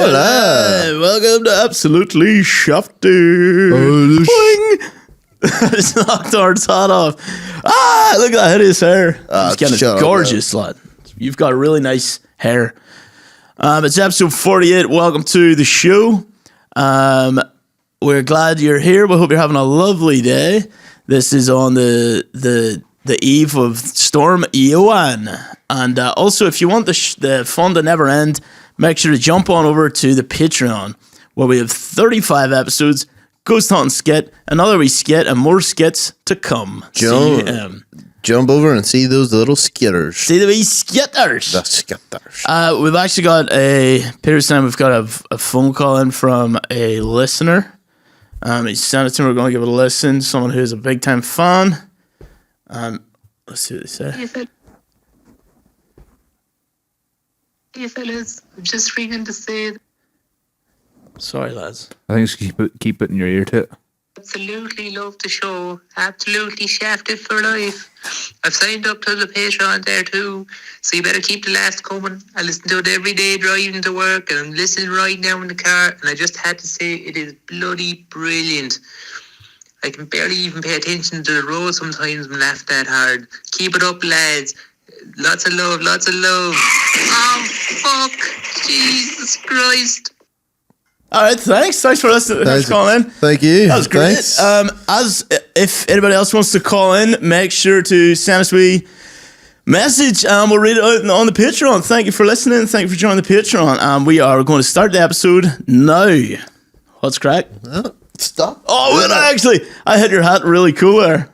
Hola. Welcome to Absolutely Shafty. Boing. I just knocked our top off. Look at that hideous hair. It's getting gorgeous, lad. You've got really nice hair. It's episode 48. Welcome to the show. We're glad you're here. We hope you're having a lovely day. This is on the eve of Storm Eoywn. And also, if you want the fun to never end, make sure to jump on over to the Patreon, where we have 35 episodes, Ghost Hunting Skit, another wee skit, and more skits to come. Jump over and see those little skitters. See the wee skitters. The skitters. We've actually got we've got a phone call in from a listener. He sent it to me. We're going to give it a listen. Someone who's a big time fan. Let's see what they say. Hey fellas, I'm just ringing to say Sorry, lads. I think just keep it in your ear to it. absolutely love the show. Absolutely shafted for life. I've signed up to the Patreon there too, so you better keep the last coming. I listen to it every day driving to work, and I'm listening right now in the car, and I just had to say it is bloody brilliant. I can barely even pay attention to the road sometimes. I'm laughing that hard. Keep it up, lads. Lots of love, lots of love. Oh, fuck. Jesus Christ. All right, thanks for listening. Thanks for calling in. Thank you. That was great. Thanks. If anybody else wants to call in, make sure to send us a message, and we'll read it out on the Patreon. Thank you for listening. Thank you for joining the Patreon. We are going to start the episode now. What's crack? Stop. Oh, wait, I hit your hat really cool there.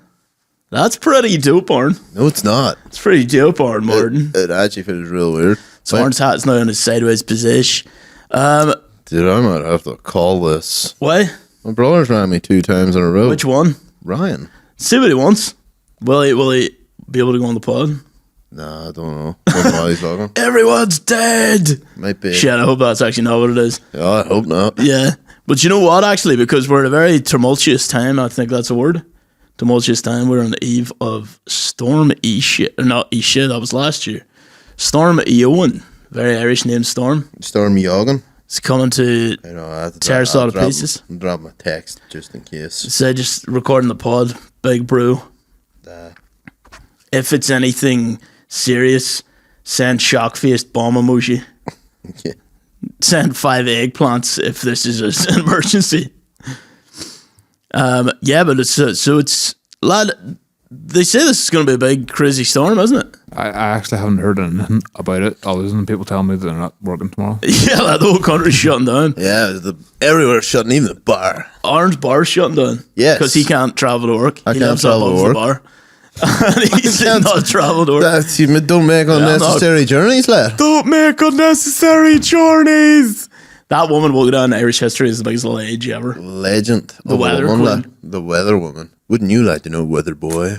That's pretty dope, Arn. No, it's not. It's pretty dope, Arn, Martin. It actually feels real weird. So Arn's hat's now in a sideways position. Dude, I might have to call this. Why? My brother's ran me 2 times in a row. Which one? Ryan. See what he wants. Will he be able to go on the pod? Nah, I don't know. Don't know why he's talking. Everyone's dead. Might be. Shit, I hope that's actually not what it is. Yeah, I hope not. Yeah. But you know what, actually, because we're at a very tumultuous time, I think that's a word. Tumultuous time. We're on the eve of Storm Eoywn. Or not Eoywn, that was last year. Storm Eoywn. Very Irish name, Storm. Storm Eoywn. It's coming to tear us all to pieces. I'm dropping my text just in case. So just recording the pod, big bro. If it's anything serious, send shock-faced bomb emoji. Yeah. Send 5 eggplants if this is an emergency. Yeah, but it's lad. They say this is going to be a big crazy storm, isn't it? I actually haven't heard anything about it, other than people telling me that they're not working tomorrow. Yeah, like the whole country's shutting down. Yeah, everywhere's shutting, even the bar. Orange bar's shutting down. Yes. Because he can't travel to work. He can't travel to work. The bar. He's not travel to work. Don't make unnecessary journeys, lad. Don't make unnecessary journeys. That woman will go down in Irish history as the biggest age ever. Legend. The weather woman, woman. The weather woman. Wouldn't you like to know Weather Boy?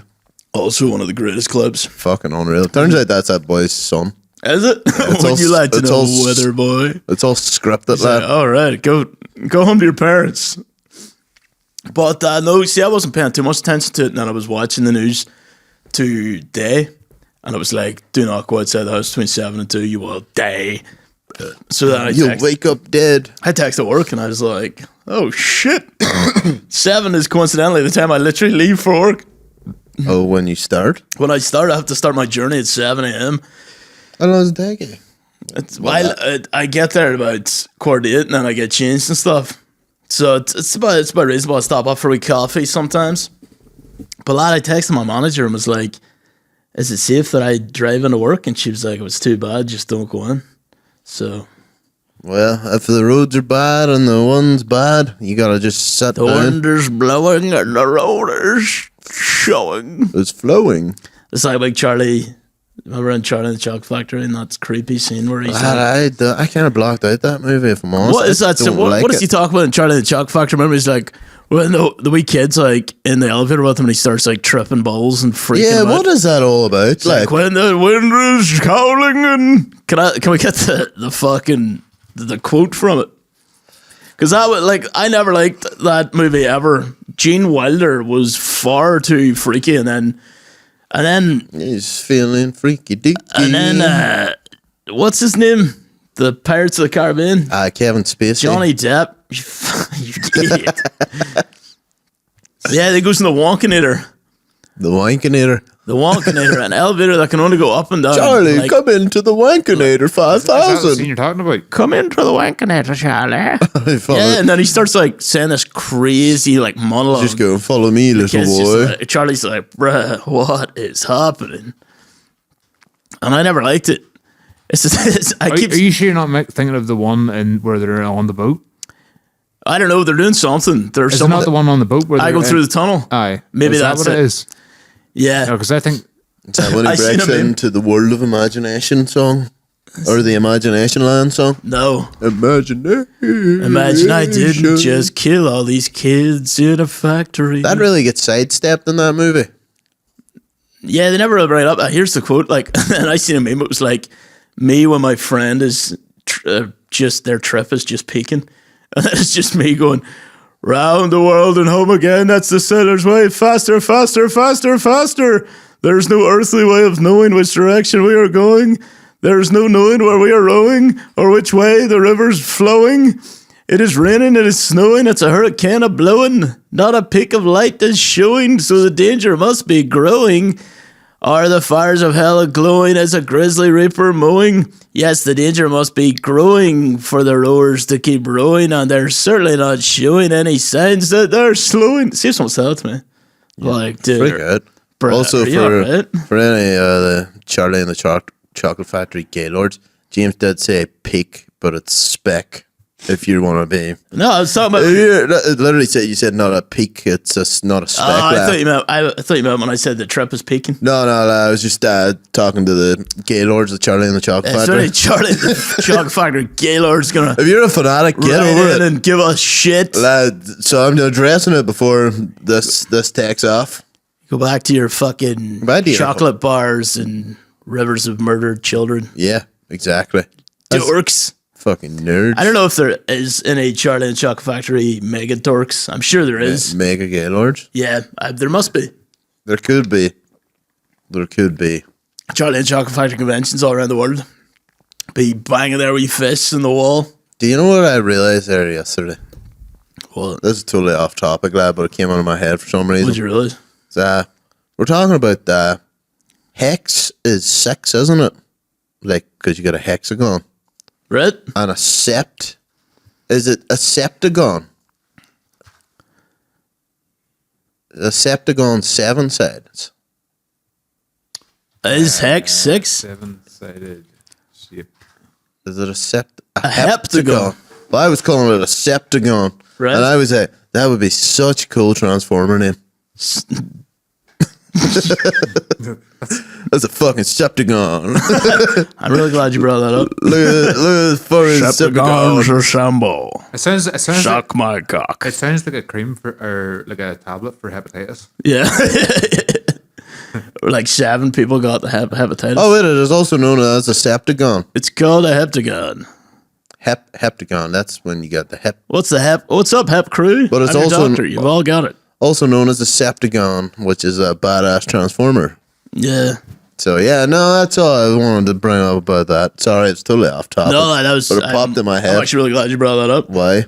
Also one of the greatest clubs. Fucking unreal. Turns out that's that boy's son. Is it? Would you like to know Weather Boy? It's all scripted, lad. Like, all right, go home to your parents. But no, see, I wasn't paying too much attention to it, and then I was watching the news today, and it was like, do not go outside the house between 7 and 2, you will die. So then You'll wake up dead. I texted work, and I was like, oh shit. 7 is coincidentally the time I literally leave for work. Oh, when you start? When I start, I have to start my journey at 7 a.m. How long does it take you? I get there at about 7:45, and then I get changed and stuff. So it's about reasonable. I stop up for a wee coffee sometimes. But lad, I texted my manager and was like, is it safe that I drive into work? And she was like, it was too bad, just don't go in. So, well, if the roads are bad and the one's bad, you gotta just sit down. The wind is blowing and the road is showing. It's flowing. It's like Charlie. Remember in Charlie and the Chocolate Factory, and that creepy scene where he's I kind of blocked out that movie, if I'm honest. What is that? So what does he talk about in Charlie and the Chocolate Factory? Remember, he's like, when the wee kid's like in the elevator with him, and he starts like tripping balls and freaking. Yeah, out. what is that all about? It's like when the wind is howling, and can we get the quote from it? Because I never liked that movie ever. Gene Wilder was far too freaky, and then he's feeling freaky deaky. And then what's his name? The Pirates of the Caribbean. Kevin Spacey. Johnny Depp. You idiot. Yeah, he goes in the Wonkinator. The Wankinator. The Wonkinator, an elevator that can only go up and down. Charlie, like, come into the Wankinator Is that the 5000. scene you're talking about? come into the Wonkinator, Charlie. Yeah, and then he starts like saying this crazy like monologue. Just go, follow me, little It's just boy. like- Charlie's like, bruh, what is happening? And I never liked it. It's just, Are you sure you're not thinking of the one where they're on the boat? I don't know. They're doing something. There's Is it something. not the one on the boat where I go through the tunnel. Aye. Maybe is that's that what it. it is. Yeah. Because I think Is that when he I seen breaks him in- into the World of Imagination song? Or the Imagination Land song? No. Imagination. Imagine I didn't just kill all these kids in a factory. That really gets sidestepped in that movie. Yeah, they never really bring it up. Here's the quote. Like, and I seen a meme. It was like, me when my friend is just, their trip is just peaking. And it's just me going, round the world and home again. That's the sailor's way. Faster, faster, faster, faster. There's no earthly way of knowing which direction we are going. There's no knowing where we are rowing or which way the river's flowing. It is raining, it is snowing, it's a hurricane a blowing. Not a peak of light is showing, so the danger must be growing. Are the fires of hell a glowing as a grizzly reaper mowing? Yes, the danger must be growing for the rowers to keep rowing, and they're certainly not showing any signs that they're slowing. See if someone said it to me. Like, dude. Pretty good. Bruh, Also, are you alright? for any the Charlie and the Chocolate Factory Gaylords, James did say peak, but it's spec. If you want to be, No, I was talking about. it literally said you said not a peak. It's just not a spec. I lad. thought you meant when I said the trip is peaking. No, I was just talking to the Gaylords, the Charlie and the Chocolate It's Factory. only Charlie the Chocolate Factory Gaylord's gonna If you're a fanatic, get write over in it, and give us shit. lad. So I'm addressing it before this takes off. Go back to your fucking Back to your- chocolate bars and rivers of murdered children. Yeah, exactly. That's Dorks. fucking nerds. I don't know if there is any Charlie and the Chocolate Factory mega dorks. I'm sure there is. Mega Gaylords. Yeah, there must be. There could be. Charlie and the Chocolate Factory conventions all around the world. Be banging their wee fists in the wall. Do you know what I realized there yesterday? What? This is totally off topic, lad, but it came out of my head for some reason. Would you realize? We're talking about hex is 6, isn't it? Like, because you got a hexagon. Right? And a sept. Is it a septagon? A septagon 7 sides. Is hex 6? 7-sided shape. Is it a heptagon. Well, I was calling it a septagon. Right. And I was like, that would be such a cool transformer name. That's a fucking septagon. I'm really glad you brought that up. look at fucking septagon. assemble. It sounds Suck my cock. it sounds like a cream for or like a tablet for hepatitis. Yeah. Like 7 people got the hepatitis. Oh, it is also known as a septagon. It's called a heptagon. Heptagon. That's when you got the hep. What's the hep? What's up, hep crew? But it's I'm your also- doctor. You've all got it. Also known as a septagon, which is a badass transformer. Yeah. So yeah, no, that's all I wanted to bring up about that. Sorry, it's totally off topic. No, that was. But it popped in my head. I'm actually really glad you brought that up. Why?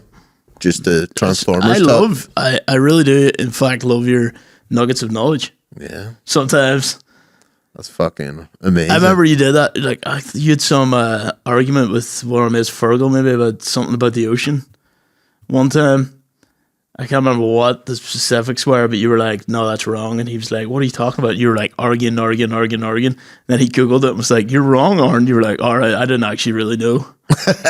Just the Transformers. I really do. In fact, love your nuggets of knowledge. Yeah, Sometimes that's fucking amazing. I remember you did that. Like you had some argument with one of Miss Fergal, maybe about something about the ocean. One time, I can't remember what the specifics were, but you were like, "No, that's wrong," and he was like, "What are you talking about?" You were like arguing. And then he googled it and was like, "You're wrong, Arn." You were like, "All right, I didn't actually really know."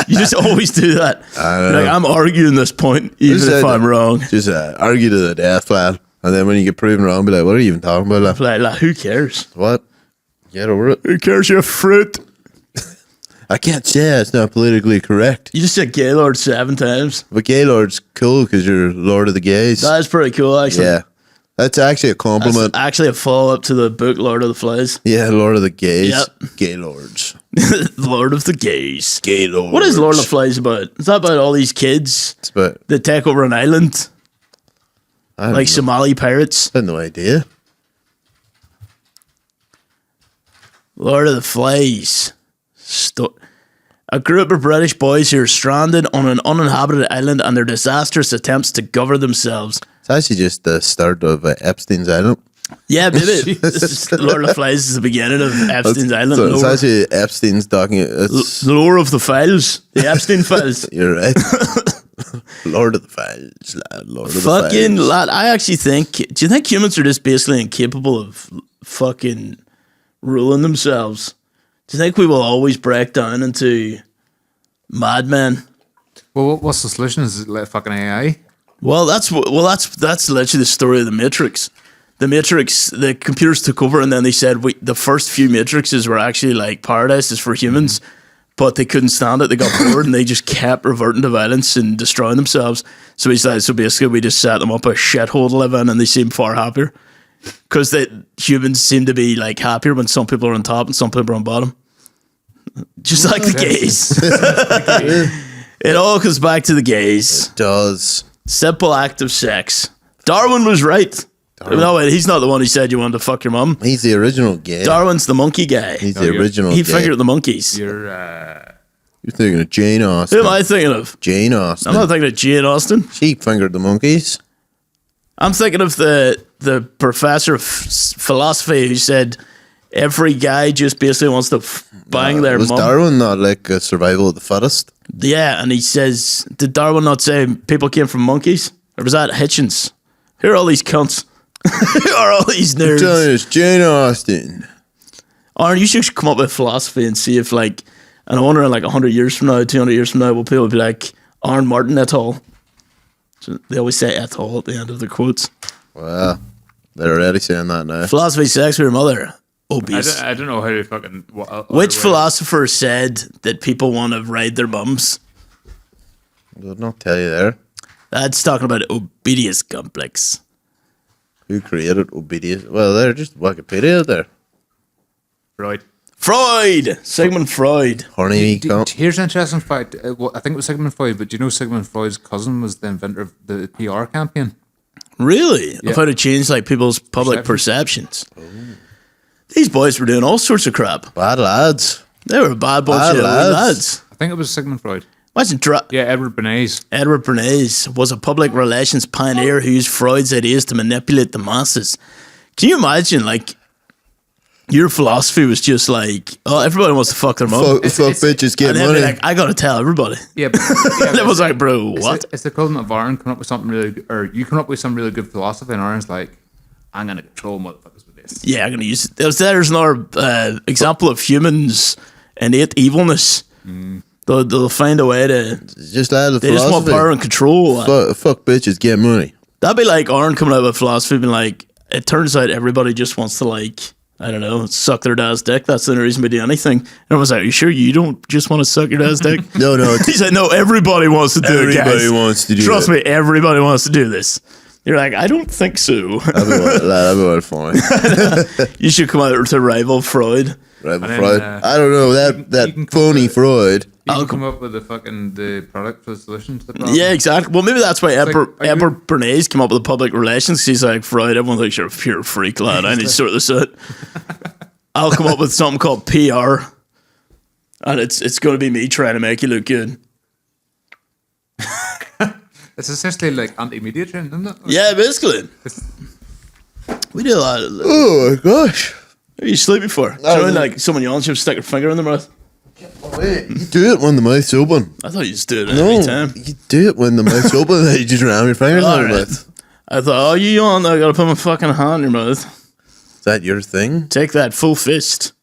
You just always do that. You're like, I'm arguing this point, even if I'm wrong. Just argue to the death, lad. And then when you get proven wrong, be like, "What are you even talking about, lad?" Like, who cares? What? Get over it. Who cares, you fruit? I can't say it's not politically correct. You just said Gaylord 7 times. But Gaylord's cool because you're Lord of the Gays. That is pretty cool, actually. Yeah. That's actually a compliment. That's actually a follow-up to the book Lord of the Flies. Yeah, Lord of the Gays. Yep. Gaylords. Lord of the Gays. Gaylords. What is Lord of the Flies about? Is that about all these kids It's about, that take over an island? I don't Like know. Somali pirates? I have no idea. Lord of the Flies. A group of British boys who are stranded on an uninhabited island and their disastrous attempts to govern themselves. It's actually just the start of Epstein's Island. Yeah, maybe. This is Lord of the Flies is the beginning of Epstein's Island. So it's actually Epstein's document. The lore of the files. The Epstein files. You're right. Lord of the Files, lad. Lord of the Fucking Files. lad. I actually think. Do you think humans are just basically incapable of fucking ruling themselves? Do you think we will always break down into madmen? Well, what's the solution? Is it like fucking AI? Well, that's literally the story of the Matrix. The Matrix, the computers took over, and then they said the first few Matrixes were actually like paradises for humans, but they couldn't stand it. They got bored, and they just kept reverting to violence and destroying themselves. So basically, we just set them up a shithole to live in, and they seem far happier because humans seem to be like happier when some people are on top and some people are on bottom, just like the gays. It all comes back to the gays. It does. Simple act of sex. Darwin was right. No, wait, he's not the one who said you wanted to fuck your mum. He's the original gay. Darwin's the monkey guy. He's the original He gay. fingered the monkeys. You're thinking of Jane Austen. Who am I thinking of? Jane Austen. I'm not thinking of Jane Austen. She fingered the monkeys. I'm thinking of the professor of philosophy who said every guy just basically wants to bang their Was mum. Darwin not like a survival of the fittest? Yeah, and he says, did Darwin not say people came from monkeys? Or was that Hitchens? Who are all these cunts? Who are all these nerds? Telling us Jane Austen. Aaron, you should come up with philosophy and see if, like, and I wonder, in like 100 years from now, 200 years from now, will people be like, Aaron Martin et al. So they always say et al. At the end of their quotes. Well, they're already saying that now. Philosophy, sex with your mother. Obese. I don't know how to fucking. Which philosopher said that people want to ride their bums? I'll not tell you there. That's talking about obedience complex. Who created obedience? Well, they're just Wikipedia there. Right. Freud! Sigmund Freud. Horny cunt. Here's an interesting fact. I think it was Sigmund Freud, but do you know Sigmund Freud's cousin was the inventor of the PR campaign? Really? Yeah. Of how to change like people's public perceptions. These boys were doing all sorts of crap. Bad lads. They were bad bunch Bad of lads. lads. I think it was Sigmund Freud. Imagine Yeah, Edward Bernays. Edward Bernays was a public relations pioneer who used Freud's ideas to manipulate the masses. Can you imagine, like, your philosophy was just like, oh, everybody wants to fuck their mom. Fuck bitches, get And they'd be money. like, I gotta tell everybody. Yeah, but, And it was like, bro, it's what? The, it's the equivalent of Aaron coming up with something really good, or you come up with some really good philosophy, and Aaron's like, I'm gonna control motherfuckers with this. Yeah, I'm gonna use it. There's another example of humans' innate evilness. They'll find a way to. Just out of They just want philosophy. power and control. Fuck bitches, get money. That'd be like Aaron coming out with philosophy, being like, it turns out everybody just wants to, like, I don't know, suck their dad's dick. That's the only reason we do anything. And I was like, are you sure you don't just want to suck your dad's dick? No, He said, no, everybody wants to do it, guys. Everybody wants to do Trust it. me, everybody wants to do this. You're like, I don't think so. That'd be fine. You should come out to rival Freud. Right, then, Freud. I don't know you that can phony Freud. You can come up with the product for the solution to the problem. Yeah, exactly. Well, maybe that's why Edward like, Bernays came up with the public relations. He's like, Freud, everyone thinks you're a pure freak, lad. I need to sort this out. I'll come up with something called PR, and it's going to be me trying to make you look good. It's essentially like anti-media trend, isn't it? Yeah, basically. We do a lot of. Oh my gosh. What are you sleeping for? Do you know when, like, someone yawns, you stick your finger in their mouth? Wait, you do it when the mouth's open. I thought you just do it No, every time. you do it when the mouth's open. Then you just ram your fingers All in right. it. I thought, oh, you yawn, I gotta put my fucking hand in your mouth. Is that your thing? Take that full fist.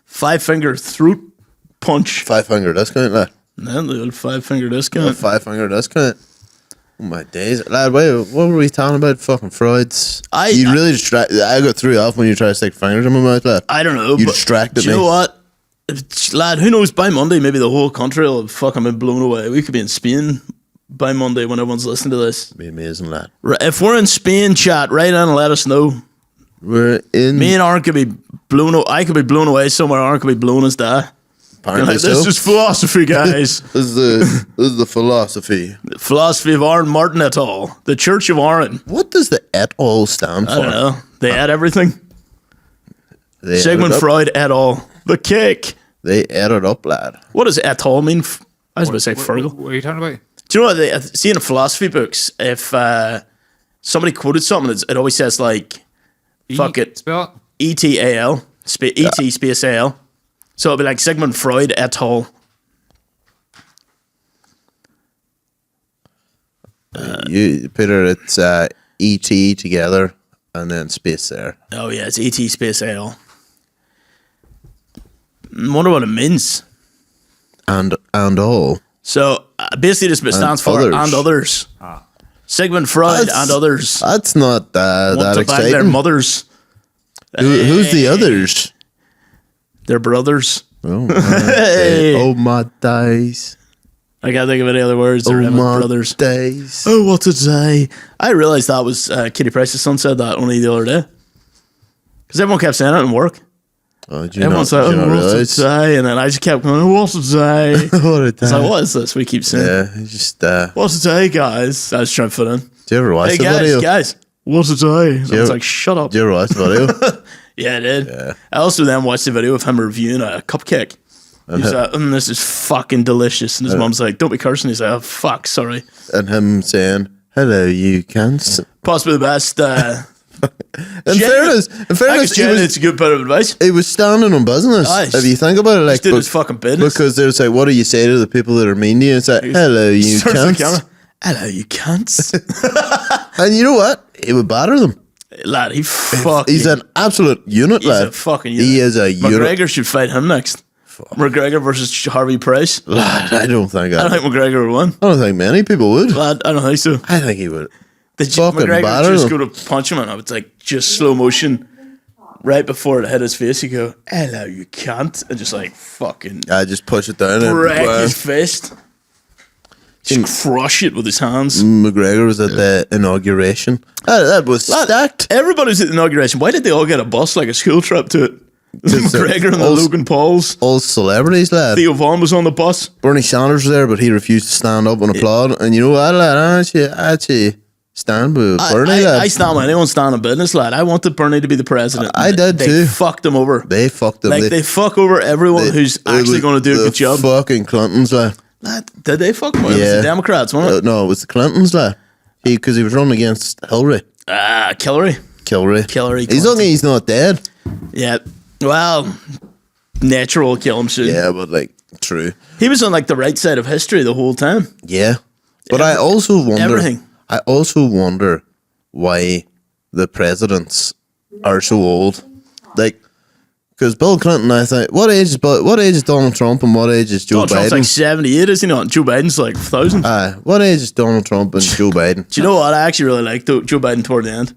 5-finger throat punch. 5-finger discount, lad. Then the old 5-finger discount. 5-finger discount. Oh my days, lad. Wait, what were we talking about? Fucking Freud's. You really distracted. I got threw off when you tried to stick fingers in my mouth, lad. I don't know. You but distracted do you me. know what? Lad, who knows? By Monday, maybe the whole country will have fucking been blown away. We could be in Spain by Monday when everyone's listening to this. Be amazing, lad. If we're in Spain, chat, write in and let us know. We're in. Me and Aaron could be blown. I could be blown away somewhere. Aaron could be blown as that. Apparently Like, so. this is philosophy, guys. This is the philosophy. Philosophy of Aaron Martin et al. The Church of Aaron. What does the et al stand for? I don't know. They add everything. They Sigmund added up. Freud et al. The cake. They ate it up, lad. What does atoll mean? I was about to say Fergal. What are you talking about? Do you know what? See in the philosophy books, if somebody quoted something, it always says like, fuck it. Spell ETAL. ET space AL. So it'll be like Sigmund Freud et al. Peter, it's ET together and then space there. Oh yeah, it's ET space AL. I wonder what it means. And all. So basically this stands for others. and others. Sigmund Freud and others. That's not want that to bang exciting. their mothers. Who's the others? Their brothers. Oh my, oh my days. I can't think of any other words. They're my brothers. days. Oh, what a day. I realised that was Kitty Pryce's son said that only the other day. Because everyone kept saying it in work. Oh, Everyone's like, oh, what a day. And then I just kept going, oh, what a day. What a day. It's like, what is this? We keep saying. Yeah, just. What a day, guys. I was trying to fit in. Do you ever watch Hey, the guys, video? guys. What a day. I was like, shut up. Do you ever watch the video? Yeah, I did. Yeah. I also then watched the video of him reviewing a cupcake. He's like, this is fucking delicious. And his mom's like, don't be cursing. He's like, oh, fuck, sorry. And him saying, hello, you cunts. Possibly the best. In fairness, it's a good bit of advice. He was standing on business. Aye. If you think about it, like, Did his fucking business. because there's like, what do you say to the people that are mean to you? It's like, hello, you Turns to the cunts. camera, hello, you cunts. And you know what? He would batter them. Lad, fucking... He's an absolute unit, He's lad. a fucking unit. He is a unit. McGregor should fight him next. McGregor versus Harvey Price. Lad, I don't think I don't think McGregor would win. I don't think many people would. Lad, I don't think so. I think he would. McGregor batter just them. go to punch him and I would like just slow motion right before it hit his face. You go, hello, you can't, and just like fucking I just push it down and break his fist. Just crush it with his hands. McGregor was at the inauguration. That was stacked. Everybody's at the inauguration. Why did they all get a bus like a school trip to it? McGregor and the Logan Pauls. All celebrities, lad. Theo Vaughn was on the bus. Bernie Sanders was there, but he refused to stand up and applaud. And you know what, lad? I actually stand with Bernie, lad. I stand with anyone standing business, lad. I wanted Bernie to be the president. I did they too. Fucked him over. They fucked him. Like they fuck over everyone who's actually going to do a good job. Fucking Clintons, lad. Lad, did they fuck him? It was the Democrats, wasn't it? No, it was the Clintons, lad. Because he was running against Hillary. Hillary. He's lucky he's not dead. Yeah. Well, nature will kill him soon. Yeah, but like, true. He was on like the right side of history the whole time. Yeah. But I also wonder. Everything. I also wonder why the presidents are so old. Like, because Bill Clinton, I think, what age is Donald Trump and what age is Joe Donald Trump's Biden? like 78, is he not? Joe Biden's like 1,000. What age is Donald Trump and Joe Biden? Do you know what? I actually really liked Joe Biden toward the end.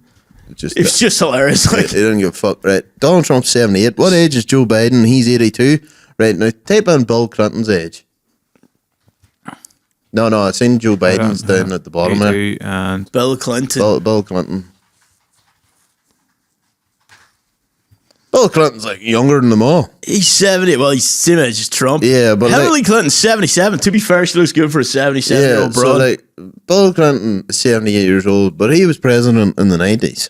It was just hilarious. Like, he didn't give a fuck, right? Donald Trump's 78. What age is Joe Biden? He's 82. Right, now type in Bill Clinton's age. No, I seen Joe Biden's down at the bottom there. And Bill Clinton. Bill Clinton. Bill Clinton's like younger than them all. He's 70. Well, he's same age as Trump. Yeah, but Hillary Clinton's 77. To be fair, she looks good for a 77-year-old broad. so like Bill Clinton is 78 years old, but he was president in the 90s.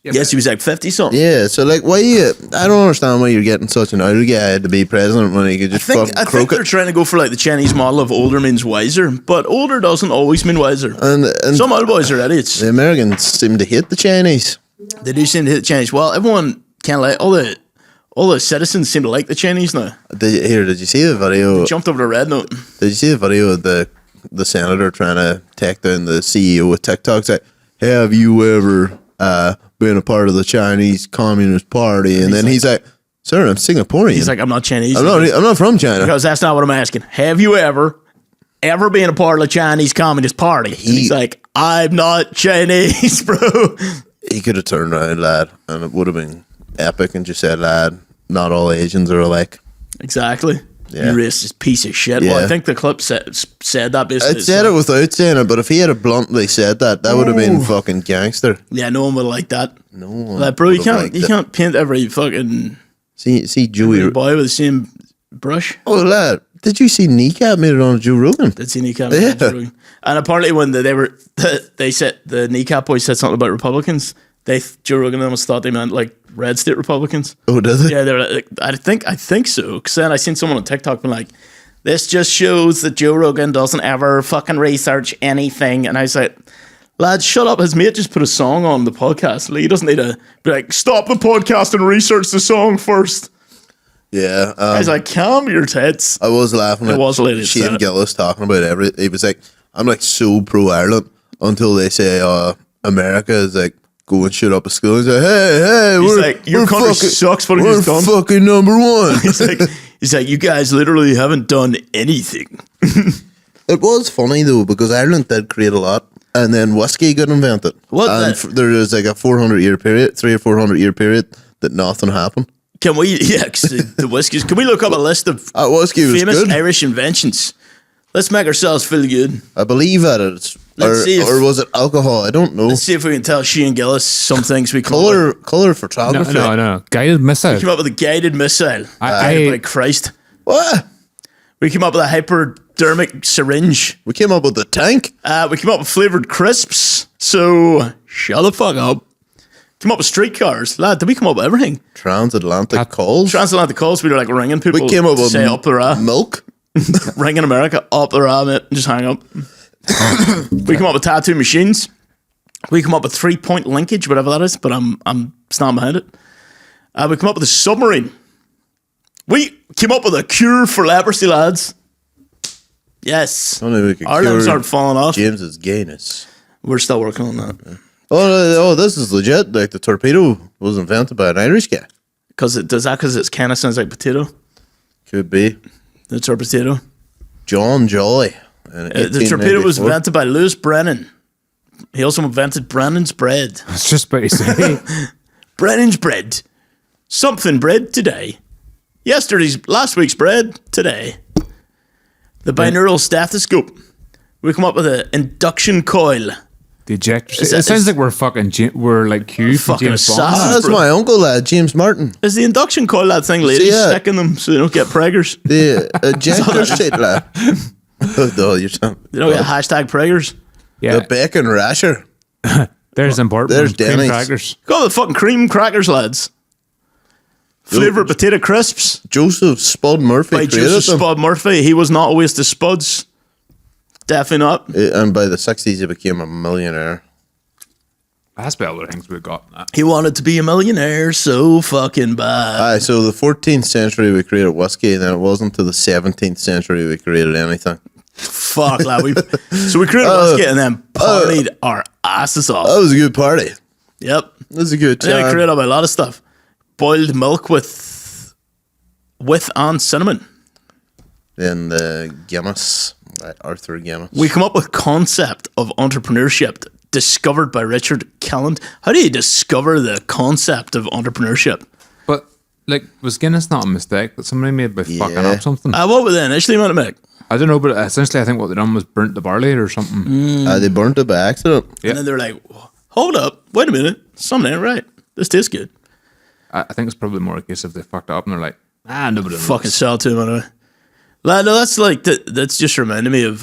Yes, he was like 50-something. Yeah, so like why I don't understand why you're getting such an older guy to be president when he could just I fucking think croak they're it. trying to go for like the Chinese model of older means wiser, but older doesn't always mean wiser. And Some old boys are idiots. the Americans seem to hate the Chinese. They do seem to hit the Chinese. Well, everyone can't like all the citizens seem to like the Chinese now. Did you see the video? They jumped over the red note. Did you see the video of the senator trying to take down the CEO of TikTok? It's like, have you ever been a part of the Chinese Communist Party? And then he's like, sir, I'm Singaporean. He's like, I'm not Chinese. I'm not from China. Because that's not what I'm asking. Have you ever been a part of the Chinese Communist Party? And he's like, I'm not Chinese, bro. He could have turned around, lad, and it would have been epic and just said, lad, not all Asians are alike. Exactly. Yeah. You racist piece of shit. Yeah. Well, I think the clip said that basically. It said it without saying it, but if he had bluntly said that would have been fucking gangster. Yeah, no one would like that. No one. Like, bro, you would have liked it. can't paint every fucking See Joey. boy with the same brush. Oh, lad, did you see Kneecap made it on Joe Rogan? Did see Kneecap? Yeah. And apparently when they said the Kneecap boys said something about Republicans, Joe Rogan almost thought they meant like red state Republicans. Oh, did they? Yeah, they're like, I think so. Because then I seen someone on TikTok being like, this just shows that Joe Rogan doesn't ever fucking research anything. And I was like, lad, shut up. His mate just put a song on the podcast. Like, he doesn't need to be like, stop the podcast and research the song first. Yeah. I was like, calm your tits. I was laughing at Shane Gillis talking about he was like, I'm like so pro Ireland until they say America is like, go and shut up a school. He's like, hey, he's like, your country sucks for we're done. fucking number one. he's like, you guys literally haven't done anything. It was funny though, because Ireland did create a lot, and then whiskey got invented. There is like a 300 or 400 year period that nothing happened. Can we, the whiskies, can we look up a list of whiskey famous good. Irish inventions? Let's make ourselves feel good. I believe that it's, or was it alcohol? I don't know. Let's see if we can tell Shane Gillis some things we color photography. No. Guided missile. We came up with a guided missile. By Christ. What? We came up with a hypodermic syringe. We came up with a tank. We came up with flavored crisps. So shut the fuck up. Came up with streetcars. Lad, did we come up with everything? Transatlantic calls. Transatlantic calls. We were like ringing people. We came up with up the milk. Ringing America up the raw, mate, and just hang up. We come up with tattoo machines. We come up with 3-point linkage, whatever that is, but I'm standing behind it. We come up with a submarine. We came up with a cure for leprosy, lads. Yes. Our limbs aren't falling off. James's gayness. We're still working on that. Oh, this is legit. Like the torpedo was invented by an Irish guy. Because it kind of sounds like potato? Could be. The torpedo. John Jolly. The torpedo was invented by Lewis Brennan. He also invented Brennan's bread. I was just about to say. Brennan's bread. Something bread today. Last week's bread today. The binaural stethoscope. We come up with an induction coil. The ejector. It sounds like we're like Q from James Bond. That's my uncle, James Martin. Is the induction coil that thing ladies sticking them so they don't get preggers? The ejector seat, lad. No, you're talking. They don't get hashtag preggers. Yeah. The bacon rasher. There's important. There's cream Denny's. crackers. Go the fucking cream crackers, lads. Flavoured potato crisps. Joseph Spud Murphy created Joseph them. Spud Murphy. He was not a waste of spuds. Definitely not. And by the 60s, he became a millionaire. That's about all the things we got. He wanted to be a millionaire so fucking bad. Aye, so the 14th century we created whiskey, and then it wasn't until the 17th century we created anything. Fuck, lad. So we created whiskey and then partied our asses off. That was a good party. Yep. That was a good time. And then we created a lot of stuff. Boiled milk with and cinnamon. Then the Guinness, Arthur Guinness. We come up with concept of entrepreneurship discovered by Richard Kelland. How do you discover the concept of entrepreneurship? But like, was Guinness not a mistake that somebody made by fucking up something? What were they initially meant to make? I don't know, but essentially I think what they done was burnt the barley or something. They burnt it by accident. Yeah. And then they're like, hold up, wait a minute, something ain't right. This tastes good. I think it's probably more a case if they fucked it up and they're like, nobody knows. Fucking sell to him anyway. Lad, no, that's like, that's just reminding me of,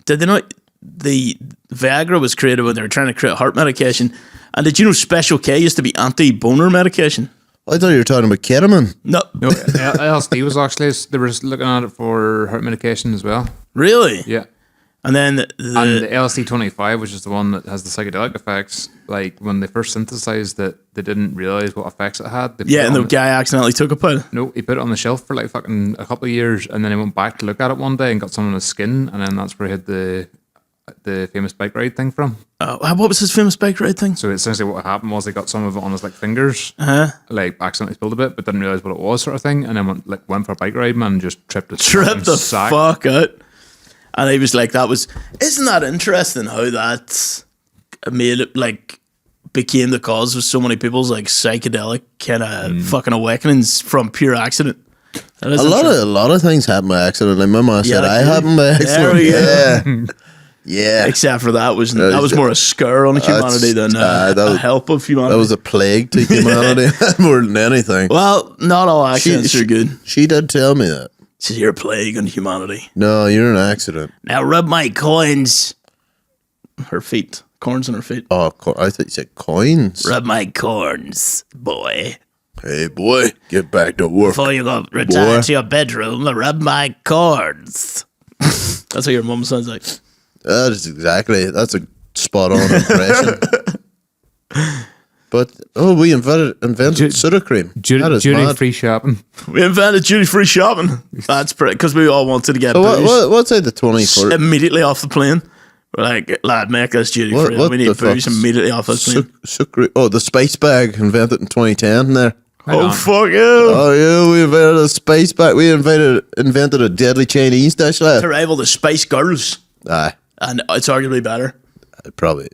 did they not, the Viagra was created when they were trying to create heart medication. And did you know Special K used to be anti-boner medication? I thought you were talking about ketamine. No. LSD was actually, they were looking at it for heart medication as well. Really? Yeah. And then and the LSD-25, which is the one that has the psychedelic effects, like when they first synthesized it, they didn't realize what effects it had. And the guy accidentally took a pill. No, he put it on the shelf for like fucking a couple of years, and then he went back to look at it one day and got some on his skin, and then that's where he had the famous bike ride thing from. What was his famous bike ride thing? So essentially what happened was he got some of it on his like fingers, like accidentally spilled a bit, but didn't realize what it was, sort of thing, and then went for a bike ride, man, and just tripped the sack. Fuck out. And he was like, isn't that interesting how that made it, like, became the cause of so many people's, like, psychedelic kind of fucking awakenings from pure accident? A lot of things happen by accident. Like my mom said, I happened by accident. Yeah. Yeah. Except for that was more a scare on humanity than a help of humanity. That was a plague to humanity more than anything. Well, not all accidents are good. She did tell me that. She said, you're a plague on humanity. No, you're an accident. Now rub my coins. Her feet. Corns on her feet. Oh, I thought you said coins. Rub my corns, boy. Hey, boy, get back to work. Before you go return to your bedroom, rub my corns. That's what your mum sounds like. That's a spot on impression. But, we invented soda cream. Duty-free shopping. We invented duty-free shopping. That's pretty, because we all wanted to get booze. What's at the 24th? Immediately off the plane. We're like, lad, make us duty-free. We need booze immediately off the plane. The spice bag invented in 2010 there. Fuck yeah. Oh, yeah, we invented a spice bag. We invented a deadly Chinese dish, lad. To rival the Spice Girls. Aye. And it's arguably better. It probably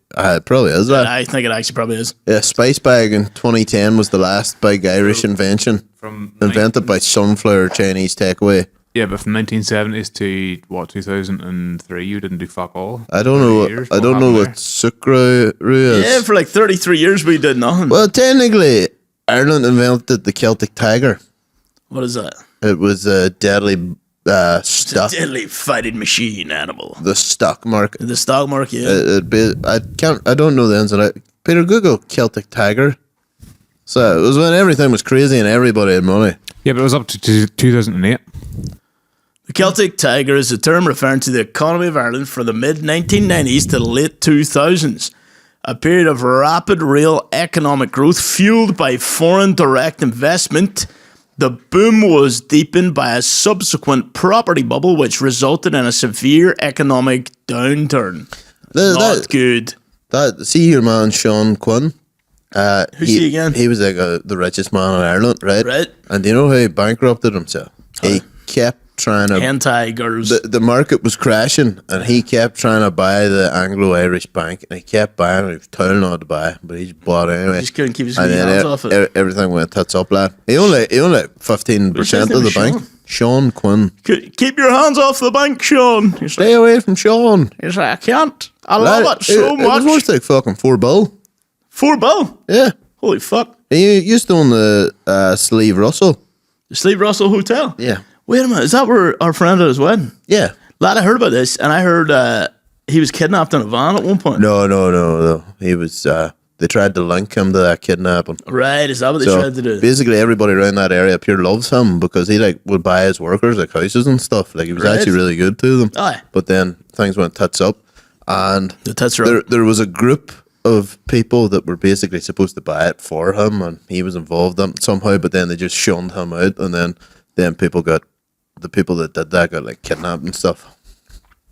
is, lad. I think it actually probably is. Yeah, spice bag in 2010 was the last big Irish invention. Invented by Sunflower Chinese takeaway. Yeah, but from 1970s to 2003, you didn't do fuck all. I don't know what sucre is. Yeah, for like 33 years we did nothing. Well, technically, Ireland invented the Celtic tiger. What is that? It was a deadly stock. It's a deadly fighting machine animal. The stock market. The stock market, yeah. I don't know the ins and outs. Peter, Google Celtic tiger. So it was when everything was crazy and everybody had money. Yeah, but it was up to 2008. The Celtic tiger is a term referring to the economy of Ireland from the mid-1990s to the late 2000s. A period of rapid real economic growth fueled by foreign direct investment. The boom was deepened by a subsequent property bubble which resulted in a severe economic downturn. Not good. See your man Sean Quinn. Who's he again? He was like the richest man in Ireland, right? Right. And do you know how he bankrupted himself? He kept trying to... Hentai girls. The market was crashing, and he kept trying to buy the Anglo-Irish bank, and he kept buying it. He was told not to buy, but he just bought it anyway. He just couldn't keep his hands off it. Everything went tits up, lad. He only 15% of the bank. Sean Quinn. Keep your hands off the bank, Sean. Stay away from Sean. He's like, I can't. I love it so much. It was worth like fucking $4 bill. $4 bill? Yeah. Holy fuck. He used to own the Slieve Russell. The Slieve Russell Hotel? Yeah. Wait a minute, is that where our friend at his wedding? Yeah. Lad, I heard about this, and I heard he was kidnapped in a van at one point. No. He was, they tried to link him to that kidnapping. Right, is that what they tried to do? Basically, everybody around that area up here loves him because he would buy his workers houses and stuff. He was actually really good to them. Aye. But then things went tits up, and the tits are up. There was a group of people that were basically supposed to buy it for him, and he was involved in it somehow, but then they just shunned him out, and then the people that did that got kidnapped and stuff.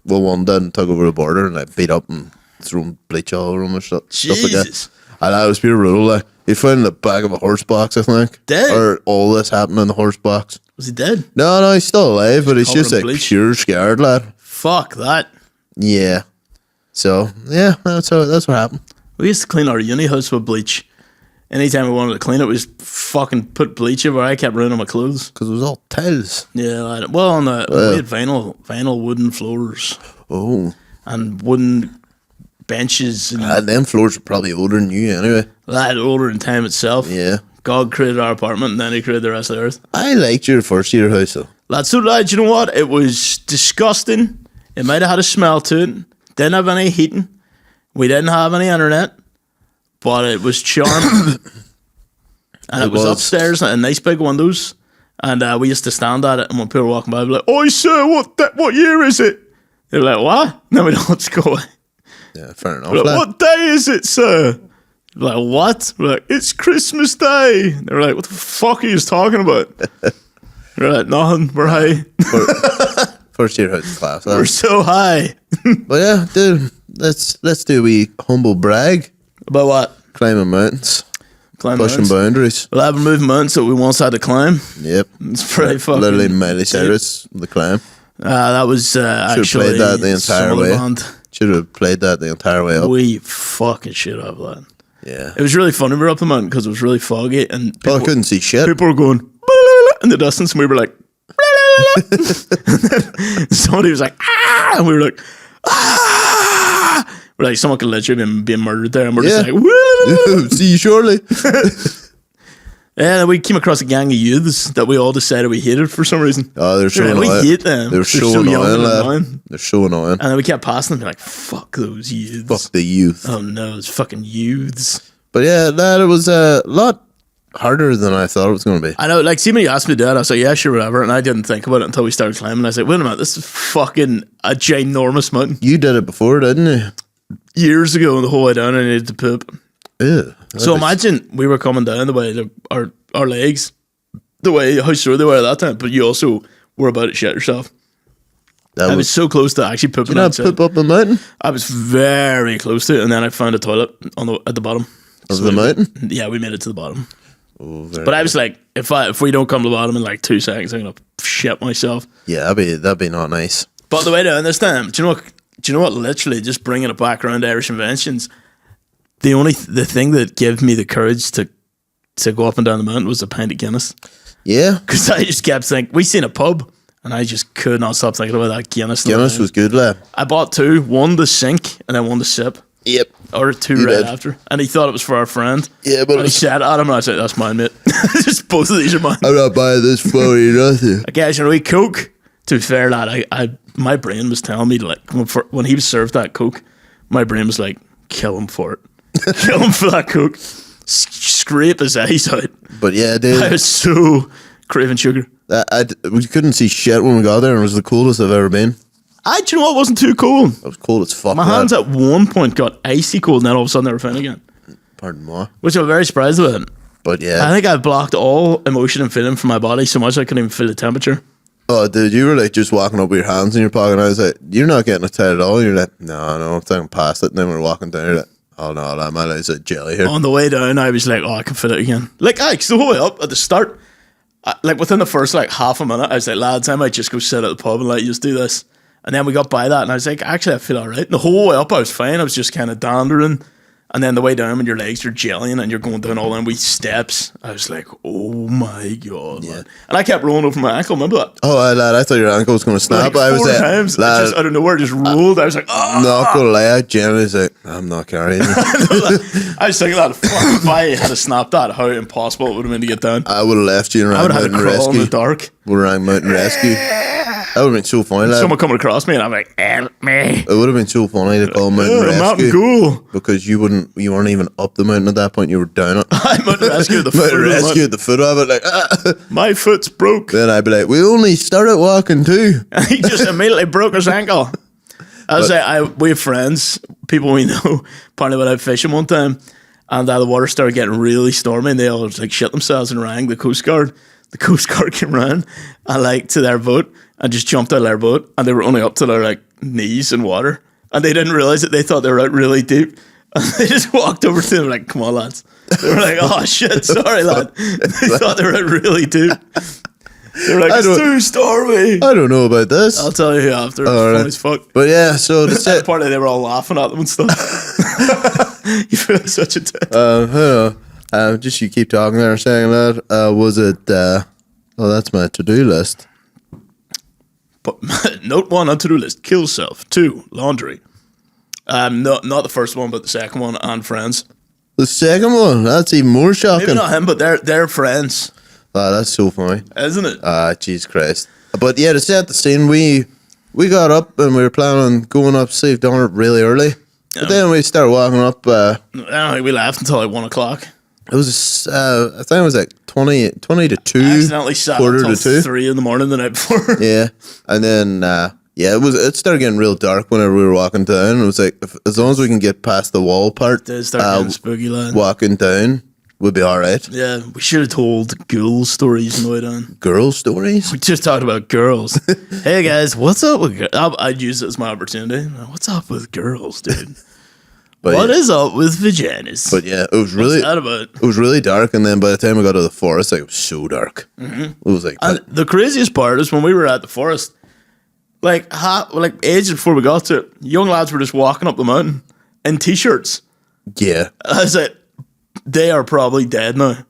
Well, one did and took over the border and beat up and thrown bleach all over him and stuff like that. And that was pure brutal. He found in the back of a horse box, I think. Dead? Or all this happened in the horse box. Was he dead? No, he's still alive, but he's just pure scared, lad. Fuck that. Yeah. So, yeah, that's what happened. We used to clean our uni house with bleach. Anytime we wanted to clean it, we just fucking put bleach over. I kept ruining my clothes. Because it was all tiles. Yeah, well, we had vinyl wooden floors. Oh. And wooden benches. And them floors are probably older than you anyway. That older than time itself. Yeah. God created our apartment and then he created the rest of the earth. I liked your first year house though. Lad, so lad, you know what? It was disgusting. It might have had a smell to it. Didn't have any heating. We didn't have any internet. But it was charming. And it was upstairs and nice big windows. And we used to stand at it, and when people were walking by, we'd be like, "Oh, sir, what year is it?" They're like, "What?" And then we'd all just go away. Yeah, fair enough. Like, what day is it, sir? We're like, what? We're like, it's Christmas Day. They're like, what the fuck are you talking about? We're like, nothing, we're high. First year house class. We're so high. But yeah, dude, let's do a wee humble brag. About what? Climbing mountains. Pushing mountains. Boundaries. Well, I've been moving mountains that we once had to climb. Yep. It's pretty fucking... Literally Miley Cyrus, the climb. That was actually... Should have played that the entire way. Should have played that the entire way up. We fucking shit up, lad. Yeah. It was really fun when we were up the mountain because it was really foggy and people, I couldn't see shit. People were going in the distance and we were like and then somebody was like and we were like we're like someone could literally be being murdered there and we're just like see you shortly. Yeah, we came across a gang of youths that we all decided we hated for some reason. Oh, they're so annoying. We hate them. They're so annoying. They're so annoying. And then we kept passing them, like, fuck those youths. Fuck the youth. Oh no, it's fucking youths. But yeah, it was a lot harder than I thought it was going to be. I know, like, see when you asked me that, I was like, yeah, sure, whatever. And I didn't think about it until we started climbing. I was like, wait a minute, this is fucking a ginormous mountain. You did it before, didn't you? Years ago, the whole way down, I needed to poop. Yeah. So imagine we were coming down the way our legs, the way how sore they were at that time, but you also were about to shit yourself. I was so close to actually pooping. Did you not poop up the mountain? I was very close to it, and then I found a toilet at the bottom of the mountain. Yeah, we made it to the bottom. Oh, but I was like, if we don't come to the bottom in like 2 seconds, I'm gonna shit myself. Yeah, that'd be not nice. But the way down this time, do you know what? Literally, just bringing it back around to Irish inventions. The thing that gave me the courage to go up and down the mountain was a pint of Guinness. Yeah, because I just kept thinking, we seen a pub, and I just could not stop thinking about that Guinness. Guinness was good, lad. I bought 2, one to sink and then one to sip. Yep. Or 2 right after. And he thought it was for our friend. Yeah, but he said, I don't know. I said, that's mine, mate. Just both of these are mine. I'm not buying this for you, nothing. Okay, so we Coke. To be fair, lad, my brain was telling me, like, when he was served that Coke, my brain was like, kill him for it. Kill him for that Coke. Scrape his eyes out. But yeah, dude. I was so craving sugar. We couldn't see shit when we got there, and it was the coolest I've ever been. Do you know what? It wasn't too cold. It was cold as fuck. My hands at one point got icy cold, and then all of a sudden they were fine again. Pardon me. Which I'm very surprised about. But yeah. I think I blocked all emotion and feeling from my body so much I couldn't even feel the temperature. Oh, dude, you were like just walking up with your hands in your pocket, and I was like, you're not getting it tight at all. And you're like, no, I'm thinking past it. And then we're walking down, you're like, oh no, that man is a jelly here. On the way down, I was like, oh, I can fit it again. Like, the whole way up at the start, like within the first like half a minute, I was like, lads, I might just go sit at the pub and let you just do this. And then we got by that, and I was like, actually, I feel all right. And the whole way up, I was fine. I was just kind of dandering. And then the way down, when your legs are jellying and you're going down all them wee steps, I was like, oh my God, man. And I kept rolling over my ankle, remember that? Oh, lad, I thought your ankle was going to snap. Like I was 4 like, times, lad, just out of nowhere, just rolled. I was like, oh. Not going to lie, I generally was like, I'm not carrying it. I was thinking that, fuck, if I had snapped that, how impossible it would have been to get down. I would have left you and I rang would have had to Mountain crawl Rescue. in the dark. Would have rang Mountain Rescue. That would have been so funny, lad. Someone coming across me and I'm like, help me. It would have been so funny to call Mountain Rescue. Mountain Ghoul. Because you weren't even up the mountain at that point, you were down it. I'm Mountain Rescue at the foot Mountain of the Rescue at the foot of it, like, my foot's broke. Then I'd be like, we only started walking too. And he just immediately broke his ankle. I was like, we have friends, people we know, apparently went out fishing one time, and the water started getting really stormy, and they all like shit themselves and rang the Coast Guard. The Coast Guard came around and like to their boat and just jumped out of their boat, and they were only up to their like knees in water, and they didn't realize it. They thought they were out really deep, and they just walked over to them like, "Come on, lads." They were like, "Oh shit, sorry, lad." They thought they were out really deep. They were like, "It's too stormy." I don't know about this. I'll tell you after. It's funny as fuck. But yeah, so the set part of they were all laughing at them and stuff. You feel like such a dick. Just you keep talking there saying that. Was it that's my to-do list. But note 1 on to-do list, kill self. 2, laundry. Not the first one, but the second one, and friends. The second one, that's even more shocking. Maybe not him, but they're friends. Oh, that's so funny. Isn't it? Jesus Christ. But yeah, to set the scene, we got up and we were planning on going up Slieve donnard really early. But then we started walking up. I don't think we left until like 1 o'clock. It was, I think it was like 20 to 2. I accidentally sat quarter until to 2. 3 in the morning the night before. Yeah. And then, it started getting real dark whenever we were walking down. It was like, as long as we can get past the wall part, It started getting spooky, lad. walking down would be all right. Yeah, we should have told ghoul stories on the way down. Girl stories? We just talked about girls. Hey guys, what's up with girls? I'd use it as my opportunity. What's up with girls, dude? But what is up with vaginas? But yeah, it was really What's that about? It was really dark, and then by the time we got to the forest, like, it was so dark. Mm-hmm. It was like, and the craziest part is when we were at the forest, like ages before we got to it, young lads were just walking up the mountain in t-shirts. Yeah, I was like, they are probably dead now.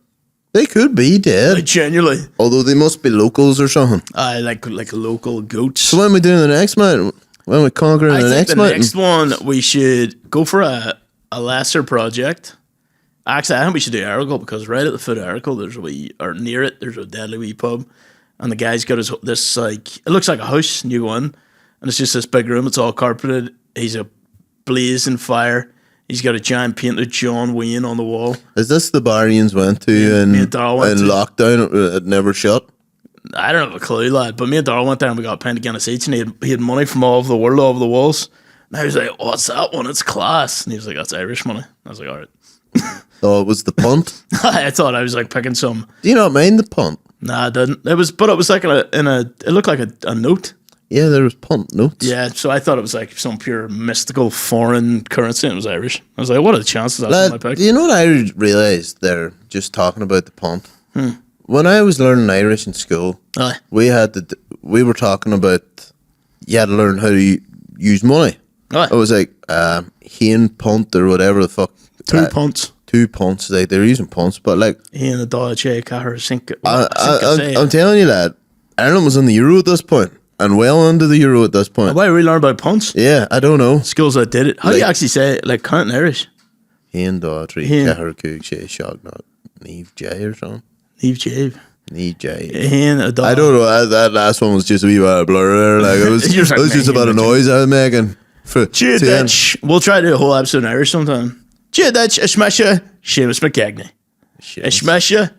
They could be dead, like, genuinely. Although they must be locals or something. Like local goats. So when we doing the next mountain? When we conquering the next mountain? Next one, we should go for a lesser project. Actually, I think we should do Aracle because right at the foot of Aracle, near it, there's a deadly wee pub. And the guy's got this, like, it looks like a house, and you go in, and it's just this big room, it's all carpeted. He's a blazing fire. He's got a giant painted John Wayne on the wall. Is this the bar Ian's went to in lockdown? It never shut? I don't have a clue, lad. But me and Darrell went there and we got a pint of Guinness each, and he had money from all over the world, all over the walls. And I was like, what's that one? It's class. And he was like, that's Irish money. I was like, all right. Oh, it was the punt? I thought I was like picking some. Do you not mind the punt? Nah, I didn't. It was like it looked like a note. Yeah, there was punt notes. Yeah, so I thought it was like some pure mystical foreign currency, and it was Irish. I was like, what are the chances that's what I picked? Do you know what I realised there, just talking about the punt? When I was learning Irish in school, we were talking about you had to learn how to use money. I was like, hen punt or whatever the fuck. Two punts. 2 punts. Like, they're using punts, but like... Hen, a dollar, car, sink. I'm telling you, lad, Ireland was on the euro at this point. And well under the euro at this point. Why are we learning about punts? Yeah, I don't know. Schools that did it. How do you actually say it? Like count in Irish? Hen, Daughtry, Cahar, Coog, Shay, Shognot, Neve, Jay or something. Neve, Jay. Neve, Jay. Hen, a dollar. I don't know. That last one was just a wee bit of blur there. Like, it was just about a noise I was making. We'll try to do a whole episode in Irish sometime. Jidach, Ishmasha, Seamus McCagney. Ishmasha.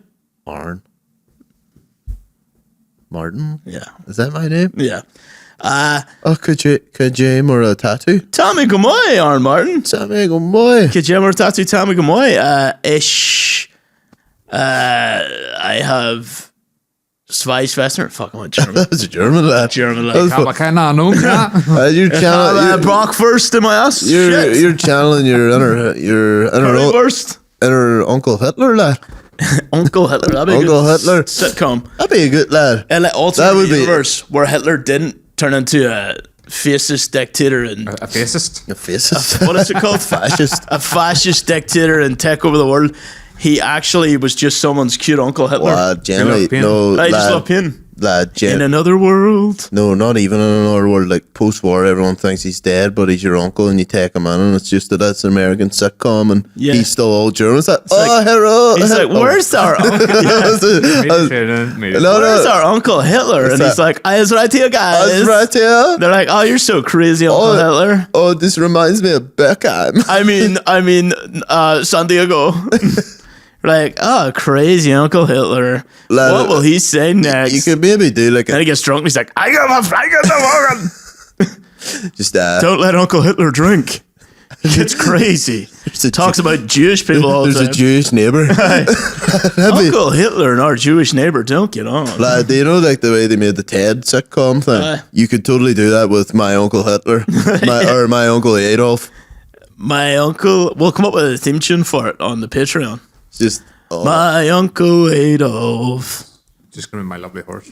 Martin? Yeah. Is that my name? Yeah. Could you more a tattoo? Tommy Gamoy, Arn Martin. Tommy Gamoy. Could you more a tattoo, Tommy Gamoy? I have Zweisfestner. Fuck, I'm German. That's a German lad. German lad. You're channeling. Bratwurst in my ass. You're channeling your inner Uncle Hitler lad. Uncle Hitler. That'd be Uncle a good Hitler sitcom. That'd be a good lad. And like alternate universe where Hitler didn't turn into a fascist dictator and a fascist. What is it called? Fascist. A fascist dictator and take over the world. He actually was just someone's cute Uncle Hitler. Generally, no. I just love Pin. In another world. No, not even in another world. Like post-war, everyone thinks he's dead, but he's your uncle, and you take him in, and it's just that's an American sitcom, and he's still all German. It's like, hero. He's like, where's our uncle? Where's our Uncle Hitler? And he's like, I was right here, guys. I was right here. They're like, oh, you're so crazy, Uncle Hitler. Oh, this reminds me of Beckham. I mean, San Diego. Like, oh, crazy Uncle Hitler. What will he say next? You could maybe do like and he gets drunk and he's like, I got the wagon. Just don't let Uncle Hitler drink. He gets crazy. Talks about Jewish people all the time. There's a Jewish neighbour. Uncle Hitler and our Jewish neighbour don't get on. Lad, do you know like the way they made the TED sitcom thing? You could totally do that with my Uncle Hitler. Or my Uncle Adolf. My uncle, we'll come up with a theme tune for it on the Patreon. Just my Uncle Adolf. Just gonna be my lovely horse.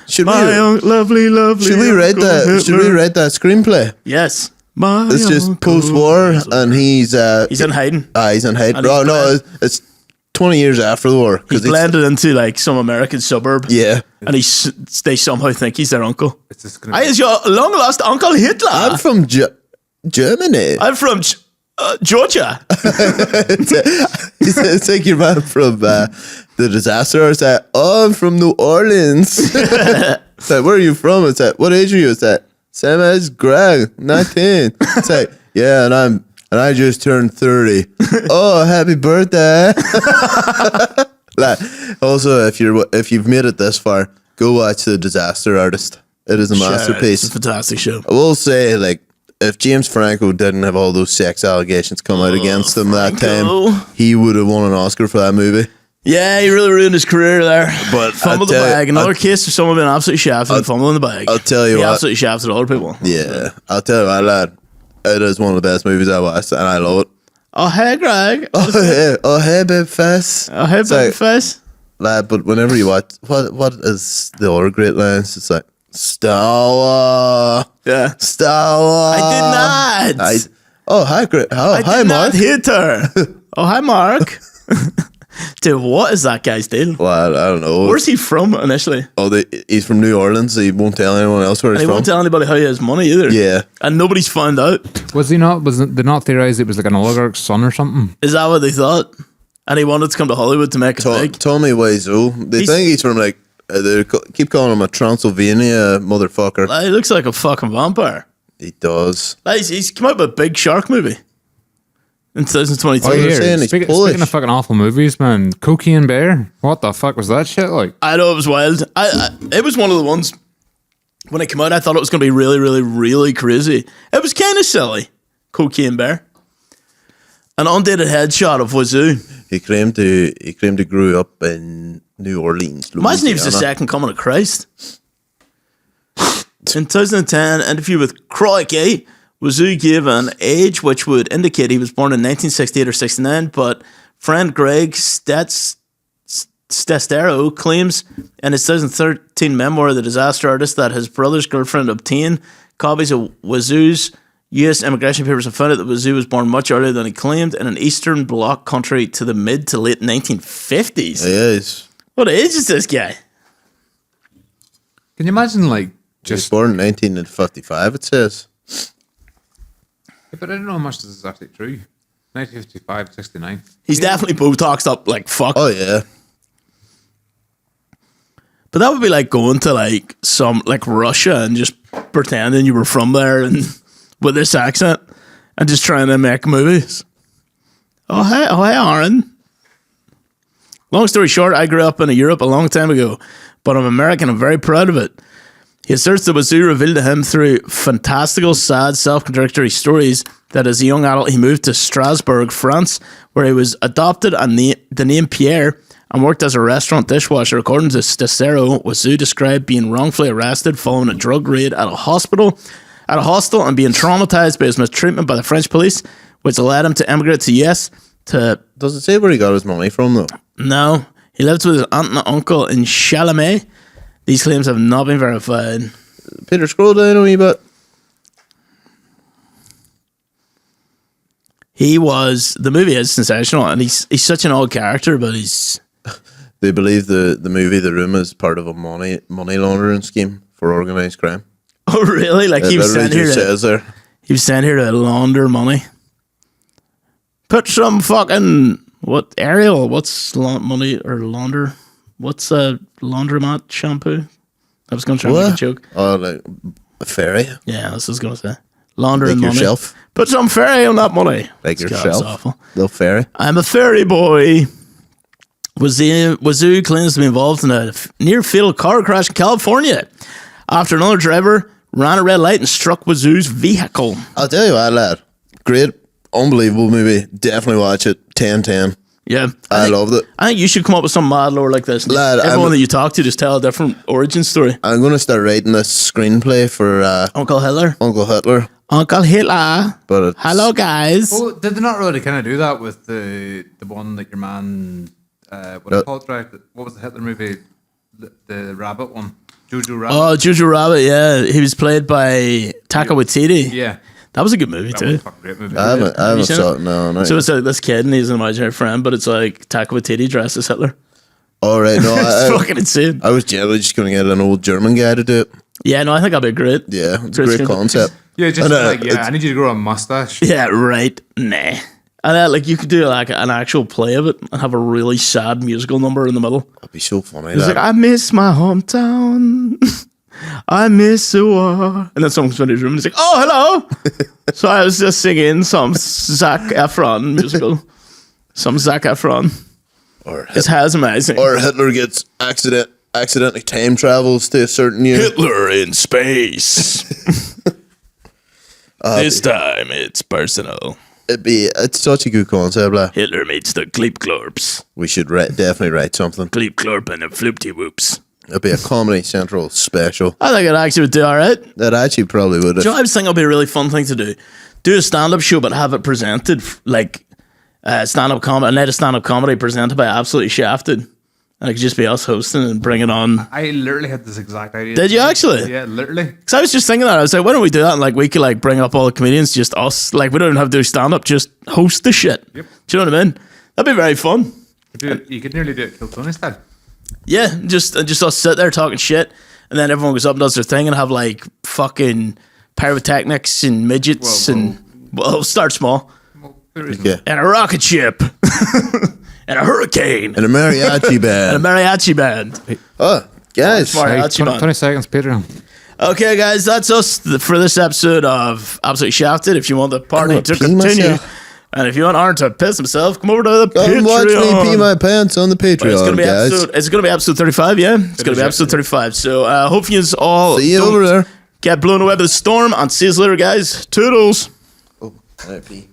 Should lovely. Should we write that? Hitler. Should we write that screenplay? Yes. It's just post-war, and he's in hiding. He's in hiding. Oh no, it's 20 years after the war. He's blended into like some American suburb. Yeah, and they somehow think he's their uncle. It's just I is your long lost Uncle Hitler. I'm from Germany. I'm from Georgia. It's like your man from The Disaster. It's like, oh, I'm from New Orleans. It's like, where are you from? It's like, what age are you? It's like, same as Greg, 19. It's like, yeah, and I just turned 30. Oh, happy birthday. Like, also, if you've made it this far, go watch The Disaster Artist. It is a masterpiece. It's a fantastic show. I will say, like, if James Franco didn't have all those sex allegations come out against him that time, he would have won an Oscar for that movie. Yeah, he really ruined his career there. But fumbled the bag. Another case of someone being absolutely shafted and fumbling the bag. I'll tell you he what. absolutely shafted other people. Yeah. I'll tell you what, lad. It is one of the best movies I watched, and I love it. Oh, hey, Greg. Oh, hey, babe face. Oh, hey, babe face. Lad, but whenever you watch, what is the other great lines? It's like, Star. Yeah. Star. I did not. Oh, hi, Greg. Oh, hi, Mark. Hit her. Oh, hi, Mark. Dude, what is that guy's deal? Well, I don't know. Where's he from initially? Oh, he's from New Orleans. He won't tell anyone else where And he's he from. won't tell anybody how he has money either. Yeah. And nobody's found out. Was they not theorized it was like an oligarch's son or something? Is that what they thought? And he wanted to come to Hollywood to make it big. Tommy Wiseau. They think he's from like, they keep calling him a Transylvania motherfucker. He looks like a fucking vampire. He does. He's come out with a big shark movie in 2022. Oh, you're saying he's Polish. Speaking of fucking awful movies, man, Cocaine Bear. What the fuck was that shit like? I know, it was wild. It was one of the ones, when it came out, I thought it was going to be really, really, really crazy. It was kind of silly. Cocaine Bear. An undated headshot of Wazoo. He claimed to grow up in New Orleans. Imagine he was the Louisiana. second coming of Christ. In 2010, interview with Crikey, Wazoo gave an age which would indicate he was born in 1968 or 69, but friend Greg Stestero claims in his 2013 memoir, The Disaster Artist, that his brother's girlfriend obtained copies of Wazoo's U.S. immigration papers and found out that Wazoo was born much earlier than he claimed in an Eastern Bloc country to the mid to late 1950s. Yes. What age is this guy? Can you imagine like He was just? born in 1955, it says. But I don't know how much this is actually true. 1955, 69. He's definitely Botoxed up like fuck. Oh, yeah. But that would be like going to like some like Russia and just pretending you were from there and with this accent and just trying to make movies. Oh hey, Aaron. Long story short, I grew up in Europe a long time ago, but I'm American. I'm very proud of it. He asserts that Wazoo revealed to him through fantastical, sad, self-contradictory stories that as a young adult he moved to Strasbourg, France, where he was adopted and the name Pierre and worked as a restaurant dishwasher. According to Stacero, Wazoo described being wrongfully arrested following a drug raid at a hostel and being traumatized by his mistreatment by the French police, which led him to emigrate to US to... Does it say where he got his money from, though? No, he lived with his aunt and uncle in Chalamet. These claims have not been verified. Peter, scroll down a wee bit. The movie is sensational, and he's such an odd character, but he's... They believe the movie The Room is part of a money laundering scheme for organised crime. Oh, really? Like he was sent here says there. He was sent here to launder money. Put some fucking... What, Ariel? What's money or launder? What's a laundromat shampoo? I was going to try and make a joke. Oh, like a fairy? Yeah, that's what I was going to say. Laundering Like money. yourself? Put some fairy on that money. Like God, yourself? it's awful. Little fairy? I'm a fairy boy. Wazoo claims to be involved in a near-fatal car crash in California after another driver ran a red light and struck Wazoo's vehicle. I'll tell you what, lad. Great, unbelievable movie. Definitely watch it. 10-10. Yeah. I loved it. I think you should come up with some mad lore like this. Lad, everyone that you talk to just tell a different origin story. I'm going to start writing this screenplay for Uncle Hitler. Uncle Hitler. Uncle Hitler. But it's, Hello, guys. Oh, did they not really kind of do that with the one that your man, what do you call it, right? What was the Hitler movie? The rabbit one? Jojo Rabbit. Oh, Jojo Rabbit, yeah. He was played by Taika Waititi. Yeah. That was a good movie, That too. was a fucking great movie. I haven't seen saw it? it. No. So it's like this kid and he's an imaginary friend, but it's like Taika Waititi dressed as Hitler. All right, no. It's fucking insane. I was generally just going to get an old German guy to do it. Yeah, no, I think that'd be great. Yeah, it's a Great great screenplay. concept. Yeah, just And, like, it's- I need you to grow a mustache. Yeah, right. Nah. And like you could do like an actual play of it and have a really sad musical number in the middle. It'd be so funny. It's like, I miss my hometown. I miss the war. And then someone's in his room and he's like, oh, hello. So I was just singing some Zac Efron musical. Some Zac Efron. or It has amazing. Or Hitler gets accidentally time travels to a certain year. Hitler in space. This time it's personal. It's such a good concept. Like. Hitler meets the Gleepglorps. We should definitely write something. Gleepglorp and the Floopty Whoops. It'd be a Comedy Central special. I think it actually would do all right. That actually probably would. Do you know, I was thinking it would be a really fun thing to do. Do a stand-up show, but have it presented like stand-up comedy, a night of stand-up comedy presented by Absolutely Shafted. And it could just be us hosting and bringing on. I literally had this exact idea. Did you actually? Yeah, literally. Because I was just thinking that. I was like, why don't we do that? And like, we could like bring up all the comedians, just us. Like, we don't even have to do stand-up, just host the shit. Yep. Do you know what I mean? That'd be very fun. You could nearly do it Kiltony style. Yeah, just us sit there talking shit, and then everyone goes up and does their thing and have like fucking pyrotechnics and midgets well, start small. Yeah. And a rocket ship. And a hurricane. And a mariachi band. And a mariachi band. Oh, guys. Mariachi band. 20 seconds, Patreon. Okay, guys, that's us for this episode of Absolutely Shafted. If you want the party to continue, and if you want Aaron to piss himself, come over to the Patreon. Watch me pee my pants on the Patreon, it's gonna be episode 35, yeah? It's gonna be episode 35. So hope you all see you over there. Get blown away by the storm, and see you later, guys. Toodles. Oh, I pee.